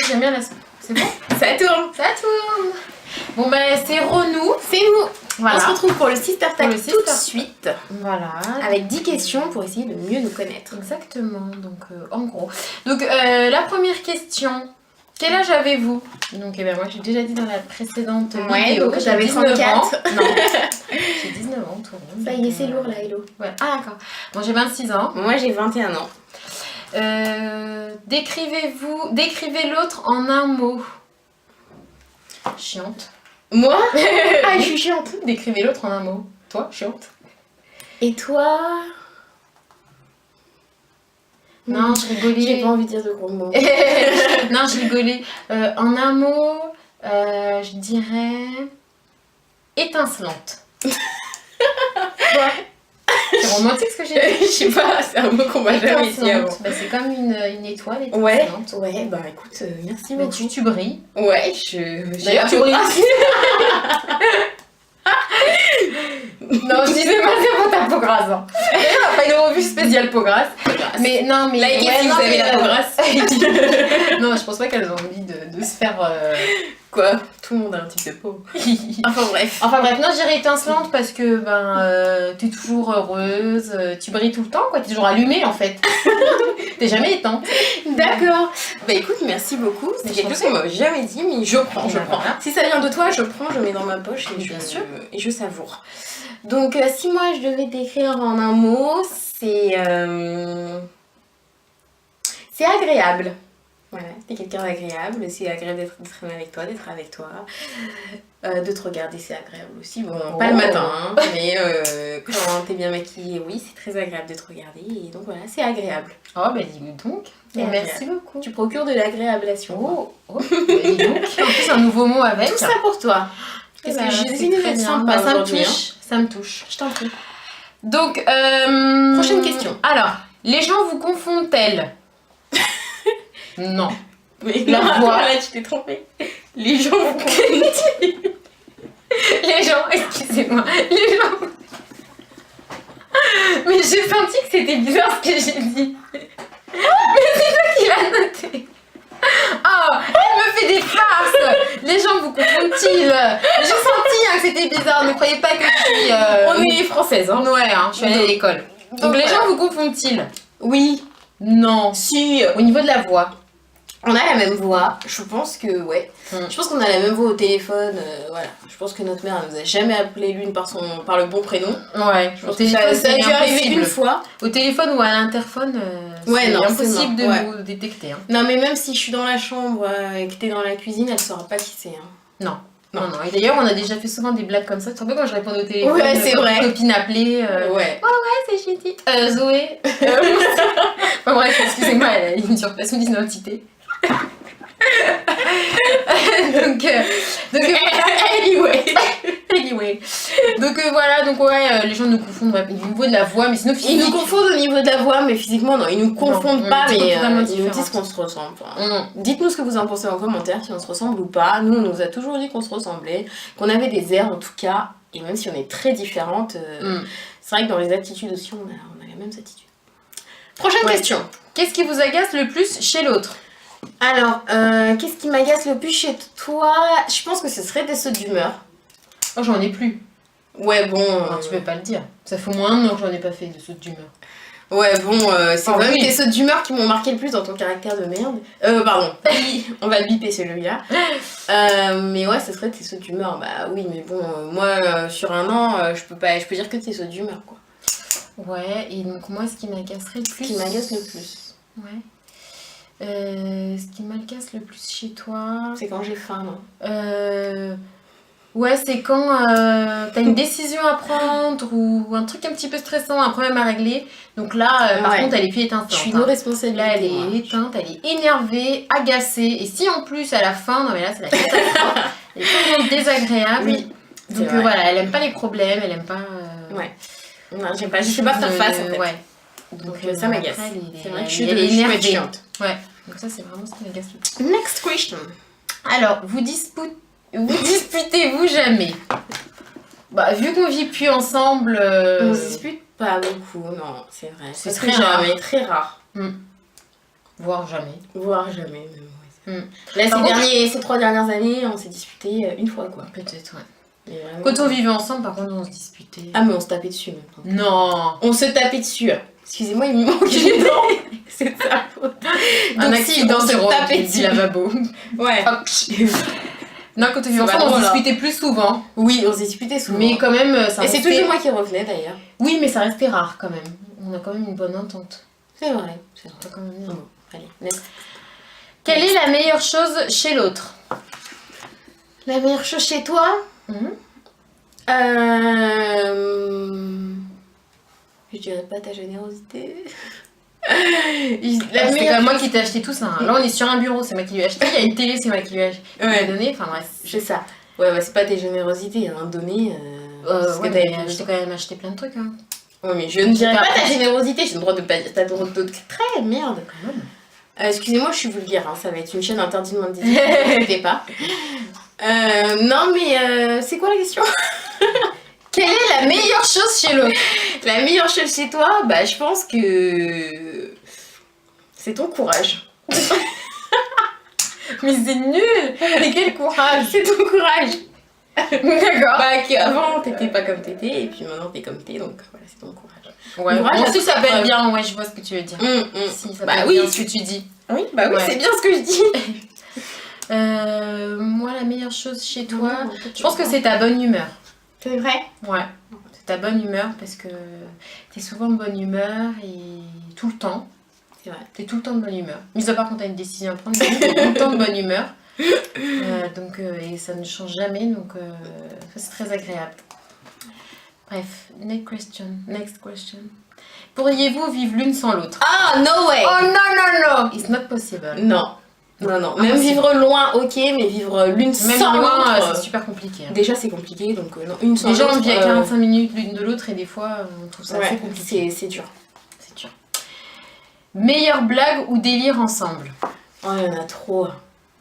J'aime bien la... C'est bon? Ça tourne. Ça tourne. Bon ben c'est Renou. C'est nous. Voilà. On se retrouve pour le Sister Tag Pour le tout de Sister. suite. Voilà. Avec 10 questions pour essayer de mieux nous connaître. Exactement, donc en gros. Donc la première question, quel âge avez-vous? Donc ben, moi j'ai déjà dit dans la précédente vidéo, donc j'avais 19 ans. 34. Non, j'ai 19 ans tout rond. Ça y est, c'est lourd là, Hello. Ouais. Ah d'accord. Bon j'ai 26 ans. Moi j'ai 21 ans. Décrivez l'autre en un mot. Chiante. Moi Ah, je suis chiante. Décrivez l'autre en un mot. Toi, chiante. Et toi? Non, je rigolais. J'ai pas envie de dire de gros mots. Non, je rigolais. En un mot, je dirais étincelante. Quoi? C'est romantique ce que j'ai dit. Je sais pas, c'est un mot qu'on m'a jamais dit avant. Bah, c'est comme une étoile Ouais, étincelante. ouais, bah écoute, merci Mais beaucoup. tu brilles. Ouais, D'ailleurs, tu brilles. Non, je disais pas c'est pour ta peau grasse. Hein. D'ailleurs, pas une revue spéciale peau grasse. Mais non, mais Likez si non, vous avez mais, la peau grasse. Non, je pense pas qu'elles ont envie de se faire. Quoi? Tout le monde a un type de peau. Enfin bref. Enfin bref, non, je dirais étincelante parce que t'es toujours heureuse, tu brilles tout le temps, quoi. T'es toujours allumée en fait. T'es jamais éteinte. D'accord. Bah écoute, merci beaucoup. C'est Mais quelque je chose qu'on m'a jamais dit, mais je prends, je Bah, prends. voilà. Si ça vient de toi, je prends, je mets dans ma poche et Bien sûr. et je savoure. Donc si moi je devais t'écrire en un mot, c'est agréable. Voilà, t'es quelqu'un d'agréable, c'est agréable d'être avec toi, d'être avec toi. De te regarder, c'est agréable aussi. Bon, pas le matin, hein, mais quand t'es bien maquillée, oui, c'est très agréable de te regarder. Et donc voilà, c'est agréable. Oh, bah dis donc. C'est Merci agréable. beaucoup. Tu procures de l'agréablation. Bah, dis donc. En plus, un nouveau mot avec. Tout ça pour toi. Qu'est-ce que j'ai décidé d'être sympa Bah, ça me aujourd'hui, touche. Ça me touche. Je t'en prie. Donc, Prochaine question. Alors, les gens vous confondent-elles? Non. Mais La voix. là, tu t'es trompée. Les gens vous confondent. Les gens, excusez-moi, les gens. Mais j'ai senti que c'était bizarre ce que j'ai dit. Mais c'est toi qui l'as noté. Oh, elle me fait des farces. Les gens vous confondent-ils? J'ai senti que c'était bizarre. Ne croyez pas que je suis. On est françaises, hein. Ouais, hein, je suis allée à l'école. Donc les gens vous confondent-ils? Oui. Non. Si. Au niveau de la voix. On a la même voix. Je pense que, ouais. Je pense qu'on a la même voix au téléphone. Voilà. Je pense que notre mère, elle nous a jamais appelé l'une par le bon prénom. Ouais, Je pense que ça a dû arriver une fois. Au téléphone ou à l'interphone, Ouais, c'est non, impossible c'est de mort, vous détecter. Hein. Non, mais même si je suis dans la chambre et que t'es dans la cuisine, elle saura pas qui c'est. Hein. Non. Non, non. Et d'ailleurs, on a déjà fait souvent des blagues comme ça. Tu te rappelles quand je répondais au téléphone? Ouais, c'est quand vrai. une copine appelée. Ouais. Ouais, c'est Chitty. Zoé. Enfin bref, excusez-moi, elle a une usurpation d'identité. donc anyway. Donc voilà, donc ouais, les gens nous confondent au niveau de la voix, mais sinon Ils physique. nous confondent au niveau de la voix, mais physiquement, non, ils nous confondent Non, pas, on est mais totalement ils nous disent différentes. qu'on se ressemble. Enfin, dites-nous ce que vous en pensez en commentaire, si on se ressemble ou pas. Nous, on nous a toujours dit qu'on se ressemblait, qu'on avait des airs en tout cas, et même si on est très différentes, c'est vrai que dans les attitudes aussi, on a les mêmes attitudes. Prochaine question. Qu'est-ce qui vous agace le plus chez l'autre? Alors, qu'est-ce qui m'agace le plus chez toi? Je pense que ce serait des sautes d'humeur. Oh, j'en ai plus. Ouais, bon. Non, tu peux pas le dire. Ça fait au moins un an que j'en ai pas fait de saut d'humeur. Ouais, bon, c'est Ah, vraiment oui. tes sautes d'humeur qui m'ont marqué le plus dans ton caractère de merde. Pardon, on va le biper celui-là. Mais ouais, ce serait tes sautes d'humeur. Bah oui, mais bon, moi, sur un an, je peux dire que tes sautes d'humeur, quoi. Ouais, et donc moi, ce qui m'agacerait le plus... Ce qui m'agace le plus. Ouais. Ce qui m'agace le plus chez toi... C'est quand j'ai faim, non? Ouais, c'est quand t'as une décision à prendre ou un truc un petit peu stressant, un problème à régler. Donc là, par Ouais. contre, elle est plus éteinte. Je suis nos responsabilités. Là, elle est moi. éteinte, elle est énervée, agacée. Et si en plus, à la fin, non mais là, c'est la catastrophe. Elle est tellement désagréable. Oui. Donc vrai. voilà, elle aime pas les problèmes, elle aime pas... Ouais. Non, je sais pas faire face, en fait. Ouais. Donc ça m'agace. après, C'est vrai que je elle peux est être énervée. chiante. Ouais. Donc ça, c'est vraiment ce qui m'agace le plus. Next question. Alors, vous disputez-vous jamais? Bah, vu qu'on vit plus ensemble... On se dispute pas beaucoup, non, c'est vrai. C'est Parce très que rare. jamais, très rare. Voire jamais. Voire jamais, même, ouais, Là, Par contre- ces 3 dernières années, on s'est disputé une fois, quoi. Peut-être, ouais. Mais vraiment... Quand on vivait ensemble, par contre, on se disputait. Ah, mais on se tapait dessus, même. Non. On se tapait dessus. Excusez-moi, il me manque une dent. C'est de sa faute. Un Donc, accident on se sur tapait du dessus. lavabo. Ouais. Hop. Non, quand on vivait C'est pas ensemble, on drôle, se hein. disputait plus souvent. Oui, on se disputait souvent. Mais quand même, ça Et c'est restait... toujours moi qui revenais, d'ailleurs. Oui, mais ça restait rare quand même. On a quand même une bonne entente. C'est vrai. C'est vrai. C'est quand même bien. Bon, allez, next. Quelle est la meilleure chose chez l'autre? La meilleure chose chez toi Je dirais pas ta générosité. C'est quand même moi qui t'ai acheté tout ça. Hein. Là, on est sur un bureau, c'est moi qui lui ai acheté. Il y a une télé, c'est moi qui lui ai donné. Enfin bref. C'est ça. Ouais, bah, c'est pas tes générosités, hein, donner. Ce Ouais, que mais t'avais je t'ai quand même acheté plein de trucs. Hein. Ouais, mais je ne dirais pas pas ta après. générosité, j'ai le droit de pas dire. T'as le droit de très merde. Quand même. Excusez-moi, je suis vulgaire, hein, ça va être une chaîne interdite de moins de 18 ans, ne vous inquiétez pas. Non, mais c'est quoi la question? Quelle est la meilleure chose chez l'autre? La meilleure chose chez toi, bah je pense que c'est ton courage. Mais c'est nul. Mais quel courage. C'est ton courage. D'accord. Bah qu'avant t'étais pas comme t'étais et puis maintenant t'es comme t'es, donc voilà, c'est ton courage. Ouais, Courage, moi aussi ça s'appelle preuve. bien, ouais, je vois ce que tu veux dire. Si, ça Bah s'appelle oui. bien ce que tu dis. Oui, bah oui, Ouais. c'est bien ce que je dis. Moi, la meilleure chose chez toi, je pense que c'est ta bonne humeur. C'est vrai. Ouais, c'est ta bonne humeur parce que t'es souvent de bonne humeur et tout le temps. C'est vrai. T'es tout le temps de bonne humeur. Mis à part quand t'as une décision à prendre, mais t'es tout le temps de bonne humeur. Et ça ne change jamais, donc ça c'est très agréable. Bref, next question. Pourriez-vous vivre l'une sans l'autre? Ah, no way. Oh non, non, non! It's not possible. Non. Non, non. Même Impossible. vivre loin, ok, mais vivre l'une Même sans loin, l'autre. c'est super compliqué. Hein. Déjà, c'est compliqué, donc non, une sans Déjà, l'autre. on vit à 45 minutes l'une de l'autre et des fois, on trouve ça assez Ouais, compliqué. c'est dur. C'est dur. Meilleure blague ou délire ensemble? Oh, il y en a trop.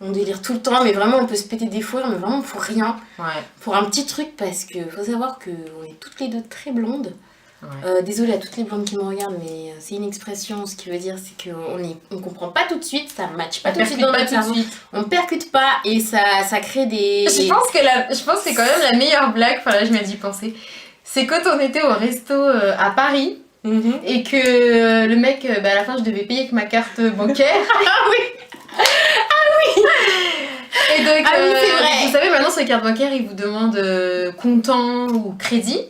On délire tout le temps, mais vraiment, on peut se péter des fois, mais vraiment pour rien. Ouais. Pour un petit truc, parce que faut savoir qu'on est toutes les deux très blondes. Ouais. Désolée à toutes les blondes qui me regardent, mais c'est une expression, ce qui veut dire c'est qu'on comprend pas tout de suite, ça match pas On tout de suite percute dans pas notre tout de cerveau. suite. On percute pas et ça crée des... Je pense que c'est quand même la meilleure blague, enfin là je m'ai dit penser. C'est quand on était au resto à Paris Mhm. et que le mec, à la fin je devais payer avec ma carte bancaire. Ah oui. Et donc, Ah oui, c'est vrai. vous savez, maintenant sur les cartes bancaires, ils vous demandent comptant ou crédit.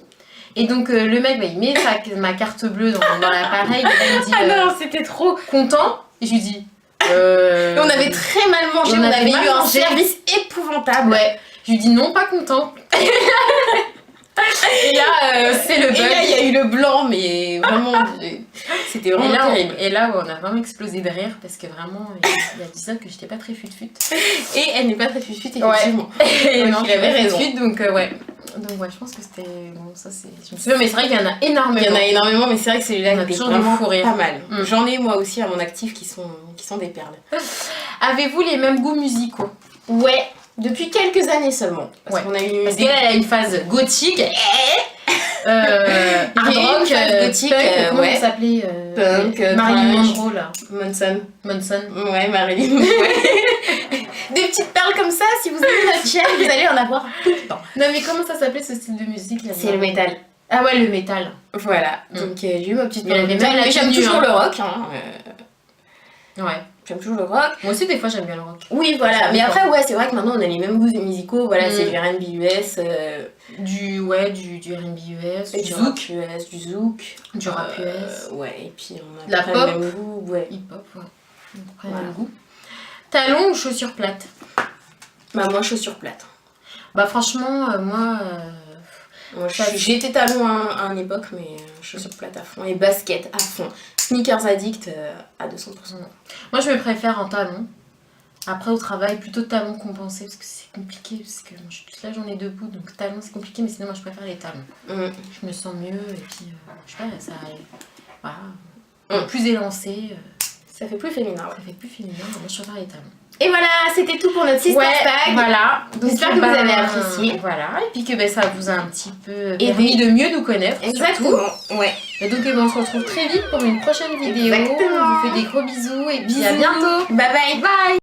Et donc, le mec, il met ma carte bleue dans l'appareil. Et il me dit Ah non, c'était trop... comptant. Et je lui dis. Et on avait très mal mangé, on on avait avait mal eu un mangé. service épouvantable. Ouais. Je lui dis non, pas content. Et là, c'est le bug. Et là, il y a eu le blanc, mais vraiment, c'était vraiment terrible. Et là, on a vraiment explosé de rire parce que vraiment, il a dit ça que j'étais pas très fut-fut. Et elle n'est pas très fut effectivement. Et Donc, non, il avait raison. Donc, ouais. Donc, ouais, je pense que c'était. Bon, ça, c'est. Je me souviens, mais c'est vrai qu'il y en a énormément. Il y en a énormément, mais c'est vrai que celui-là, On a il était toujours des vraiment fous rires. pas mal. Mm. J'en ai moi aussi à mon actif qui sont des perles. Avez-vous les mêmes goûts musicaux? Ouais, depuis quelques années seulement. Parce Ouais. qu'on a eu Parce des... qu'elle elle a une phase gothique. Hard J'ai eu rock, une phase gothique, punk, comment ouais. elle s'appelait Punk, Marilyn thrash. Monroe là. Manson. Manson. Ouais, Marilyn. Ouais. Des petites perles comme ça, si vous avez notre chaîne, vous allez en avoir tout le temps. Non mais comment ça s'appelait ce style de musique là? C'est le métal. Ah ouais, le métal. Voilà, Mm. donc j'ai eu ma petite Mais elle avait métal, même la mais j'aime tenue, toujours hein. le rock. Hein. Ouais. J'aime toujours le rock. Moi aussi des fois j'aime bien le rock. Oui, voilà. Mais après, ouais, c'est vrai que maintenant on a les mêmes goûts musicaux. Voilà, Mm. c'est du R&B US, Du R&B US, et du du zouk, rap US, du zouk. du rap US, Ouais, et puis on a La à peu près pop. le même goût. Ouais. hip-hop, ouais. Donc, après, Voilà. le goût. Talons ou chaussures plates? Bah, moi, chaussures plates. Bah franchement, moi... Moi, Ça, j'étais talon à une époque, mais chaussures plates à fond. Et basket à fond. Sneakers addict à 200%. Moi, je me préfère en talons. Après, au travail, plutôt talons compensés parce que c'est compliqué. Parce que moi, je suis toute la journée debout, donc talons c'est compliqué, mais sinon, moi, je préfère les talons. Mm. Je me sens mieux et puis, je sais pas, ça voilà, Mm. plus élancé, Ça fait plus féminin, ouais. ça fait plus féminin. Moi, je préfère les talons. Et voilà, c'était tout pour notre sister tag. voilà. Donc, J'espère que vous avez apprécié. Voilà, et puis que ça vous a un petit peu Aidé. permis de mieux nous connaître. Exactement, ouais. Et donc, on se retrouve très vite pour une prochaine vidéo. Exactement. On vous fait des gros bisous et puis à Bisous. bientôt. Bye bye. Bye.